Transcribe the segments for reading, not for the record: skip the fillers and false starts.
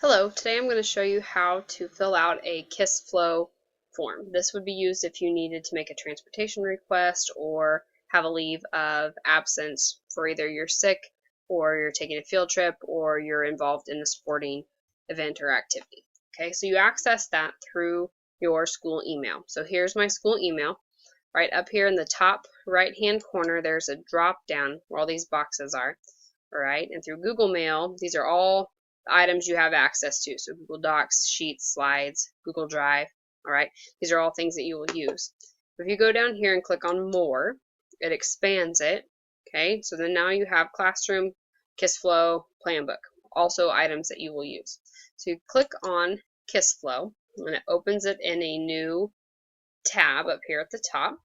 Hello, today I'm going to show you how to fill out a KISSFLOW form. This would be used if you needed to make a transportation request or have a leave of absence for either you're sick or you're taking a field trip or you're involved in a sporting event or activity. Okay, so you access that through your school email. So here's my school email. Right up here in the top right hand corner there's a drop down where all these boxes are. All right, and through Google Mail, these are all items you have access to. So Google Docs, Sheets, Slides, Google Drive. All right, these are all things that you will use. If you go down here and click on More, it expands it. Okay, so then now you have Classroom, KISSFLOW, Plan Book, also items that you will use. So you click on KISSFLOW, and it opens it in a new tab up here at the top.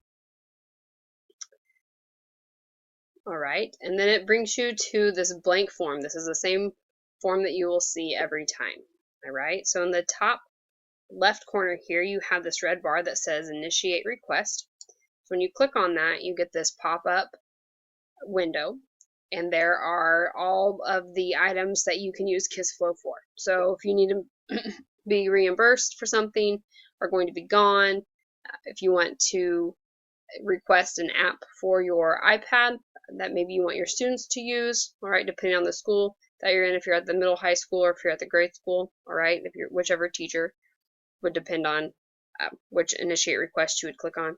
All right, and then it brings you to this blank form. This is the same form that you will see every time. All right, so in the top left corner here, you have this red bar that says Initiate Request. So when you click on that, you get this pop-up window, and there are all of the items that you can use KISSFLOW for. So if you need to be reimbursed for something, are going to be gone, if you want to request an app for your iPad that maybe you want your students to use, all right, depending on the school that you're in, if you're at the middle high school or if you're at the grade school, all right, if you're whichever teacher would depend on which initiate request you would click on.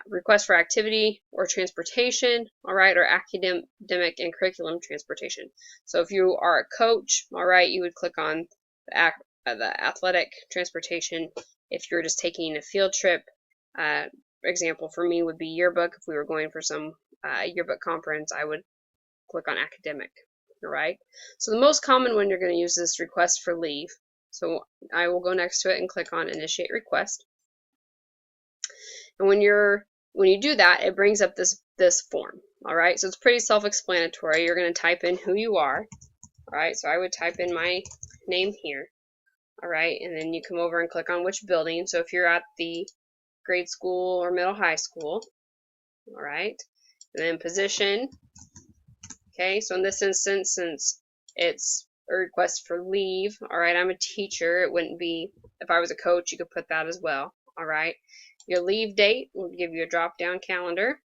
Request for activity or transportation, all right, or academic and curriculum transportation. So if you are a coach, all right, you would click on the athletic transportation. If you're just taking a field trip, example for me would be yearbook. If we were going for some yearbook conference, I would click on academic. All right. So the most common one you're going to use is request for leave. So I will go next to it and click on initiate request. And when you do that, it brings up this form. All right. So it's pretty self-explanatory. You're going to type in who you are. All right. So I would type in my name here. All right. And then you come over and click on which building. So if you're at the grade school or middle high school, all right, and then position. Okay, so in this instance, since it's a request for leave, all right, I'm a teacher. It wouldn't be, if I was a coach, you could put that as well. All right, your leave date will give you a drop down calendar.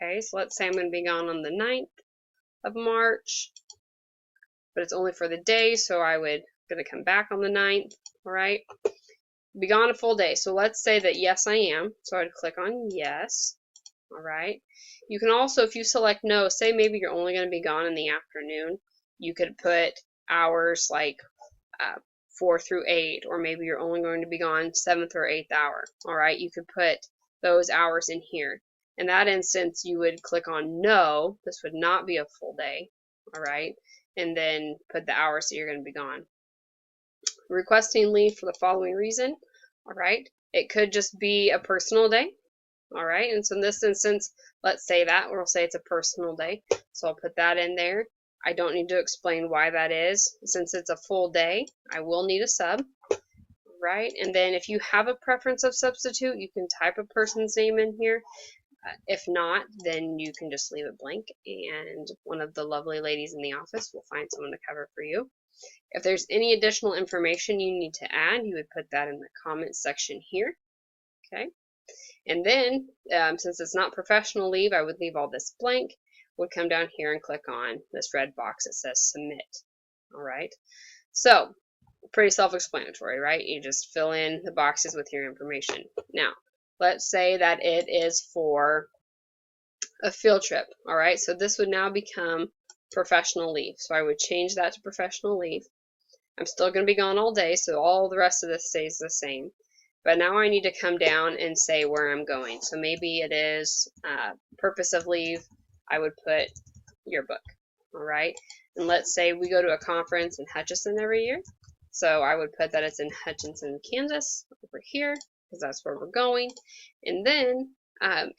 Okay, so let's say I'm going to be gone on the 9th of March, but it's only for the day, so I would going to come back on the 9th. All right, be gone a full day. So let's say that yes, I am. So I'd click on yes. All right. You can also, if you select no, say maybe you're only going to be gone in the afternoon, you could put hours like 4 through 8, or maybe you're only going to be gone 7th or 8th hour. All right. You could put those hours in here. In that instance, you would click on no. This would not be a full day. All right. And then put the hours that you're going to be gone. Requesting leave for the following reason. All right. It could just be a personal day. All right. And so in this instance, let's say that we'll say it's a personal day. So I'll put that in there. I don't need to explain why that is. Since it's a full day, I will need a sub. Right. And then if you have a preference of substitute, you can type a person's name in here. If not, then you can just leave it blank, and one of the lovely ladies in the office will find someone to cover for you. If there's any additional information you need to add, you would put that in the comments section here. Okay. And then, since it's not professional leave, I would leave all this blank, would come down here and click on this red box that says submit. All right. So, pretty self-explanatory, right? You just fill in the boxes with your information. Now, let's say that it is for a field trip. All right. So this would now become professional leave. So I would change that to professional leave. I'm still going to be gone all day, so all the rest of this stays the same. But now I need to come down and say where I'm going. So maybe it is purpose of leave. I would put yearbook. All right. And let's say we go to a conference in Hutchinson every year. So I would put that it's in Hutchinson, Kansas, over here, because that's where we're going. And then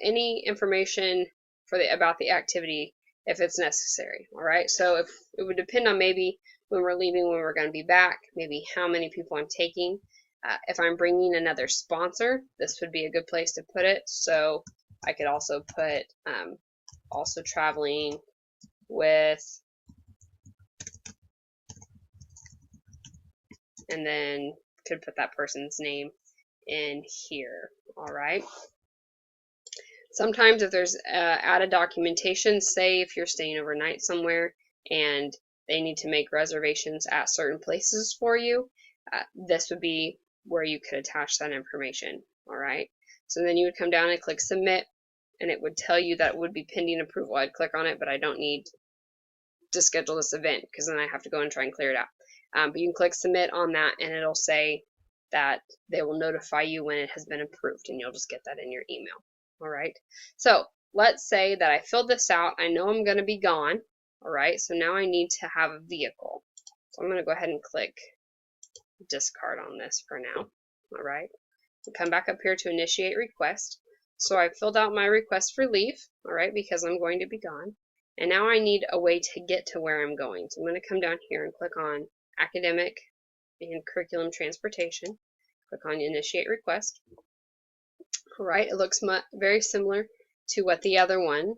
any information for about the activity if it's necessary. All right. So if it would depend on maybe when we're leaving, when we're going to be back, maybe how many people I'm taking. If I'm bringing another sponsor, this would be a good place to put it. So I could also put also traveling with and then could put that person's name in here. All right. Sometimes if there's added documentation, say if you're staying overnight somewhere and they need to make reservations at certain places for you, this would be where you could attach that information. All right. So then you would come down and click submit, and it would tell you that it would be pending approval. I'd click on it, but I don't need to schedule this event because then I have to go and try and clear it out. But you can click submit on that, and it'll say that they will notify you when it has been approved, and you'll just get that in your email. All right. So let's say that I filled this out. I know I'm going to be gone. All right. So now I need to have a vehicle. So I'm going to go ahead and click discard on this for now. All right. Come back up here to initiate request. So I filled out my request for leave. All right, because I'm going to be gone. And now I need a way to get to where I'm going. So I'm going to come down here and click on academic and curriculum transportation. Click on initiate request. All right, it looks very similar to what the other one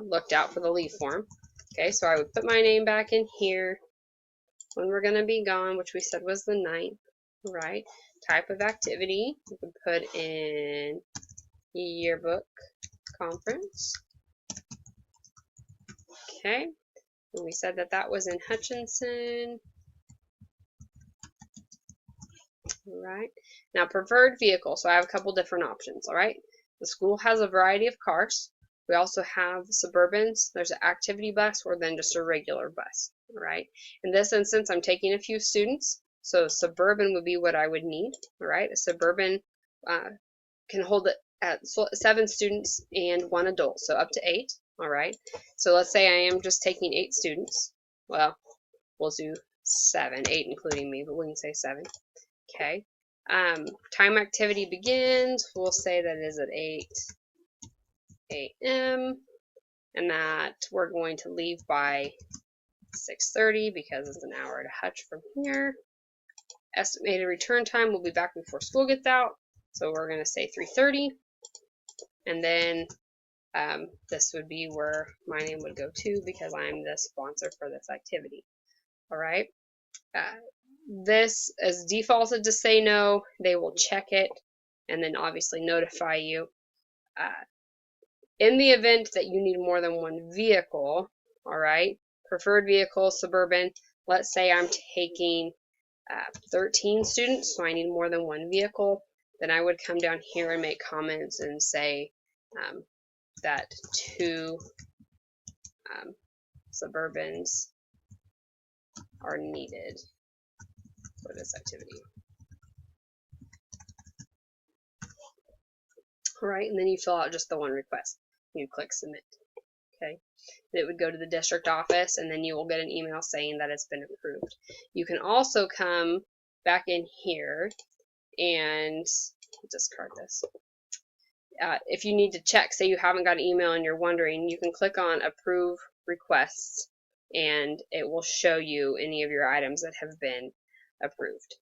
looked out for the leave form. Okay, so I would put my name back in here, when we're going to be gone, which we said was the 9th. All right, type of activity, you could put in yearbook conference. Okay, and we said that that was in Hutchinson. All right, now preferred vehicle. So I have a couple different options. All right, the school has a variety of cars. We also have Suburbans. There's an activity bus or then just a regular bus. All right, in this instance, I'm taking a few students. So Suburban would be what I would need. All right, a Suburban can hold it at 7 students and 1 adult, so up to 8. All right, so let's say I am just taking 8 students. Well, we'll do 7, 8 including me, but we can say 7. Okay. Time activity begins. We'll say that it is at 8 a.m. and that we're going to leave by 6:30 because it's an hour to Hutch from here. Estimated return time will be back before school gets out, so we're going to say 3:30. And then this would be where my name would go to because I'm the sponsor for this activity. All right. This is defaulted to say no. They will check it and then obviously notify you. In the event that you need more than 1 vehicle, all right, preferred vehicle, Suburban, let's say I'm taking 13 students, so I need more than 1 vehicle, then I would come down here and make comments and say that 2 Suburbans are needed for this activity. All right, and then you fill out just the 1 request. You click submit. Okay, it would go to the district office, and then you will get an email saying that it's been approved. You can also come back in here and discard this. If you need to check, say you haven't got an email and you're wondering, you can click on approve requests, and it will show you any of your items that have been approved.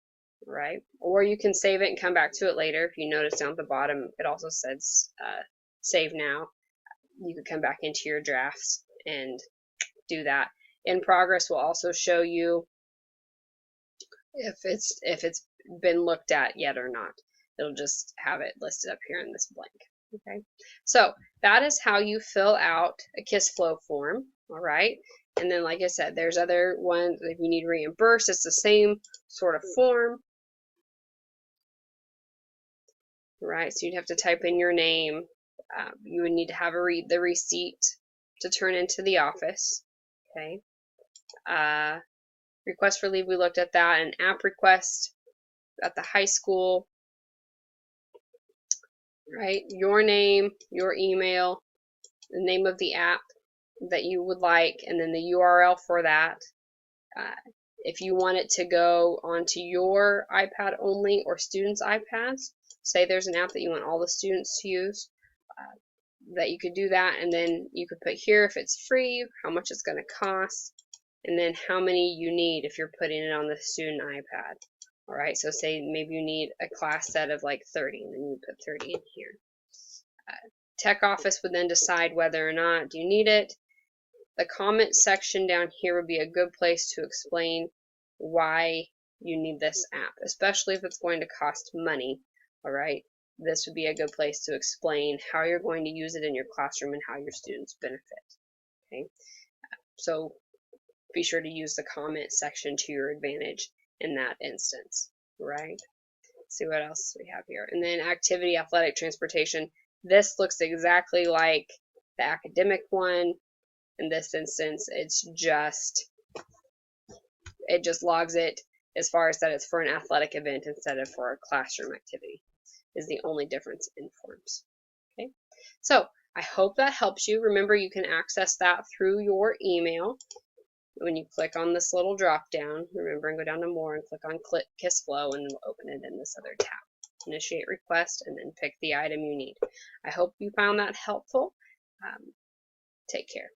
Right? Or you can save it and come back to it later. If you notice down at the bottom, it also says save now. You could come back into your drafts and do that. In progress will also show you if it's been looked at yet or not. It'll just have it listed up here in this blank. Okay, so that is how you fill out a KISSFLOW form. All right, and then like I said, there's other ones. If you need reimbursed, it's the same sort of form. Right, so you'd have to type in your name. You would need to have the receipt to turn into the office. Okay. Request for leave, we looked at that. An app request at the high school. Right, your name, your email, the name of the app that you would like, and then the URL for that. If you want it to go onto your iPad only or students' iPads, say there's an app that you want all the students to use, that you could do that, and then you could put here if it's free, how much it's going to cost, and then how many you need if you're putting it on the student iPad. All right, so say maybe you need a class set of like 30, and then you put 30 in here. Tech office would then decide whether or not you need it. The comment section down here would be a good place to explain why you need this app, especially if it's going to cost money. All right, this would be a good place to explain how you're going to use it in your classroom and how your students benefit. Okay, so be sure to use the comment section to your advantage in that instance. Right, let's see what else we have here. And then activity, athletic, transportation. This looks exactly like the academic one. In this instance, it just logs it as far as that it's for an athletic event instead of for a classroom activity, is the only difference in forms. Okay, so I hope that helps you. Remember, you can access that through your email. When you click on this little drop down, remember, and go down to more and click on KISSFLOW, and it'll open it in this other tab. Initiate request, and then pick the item you need. I hope you found that helpful. Take care.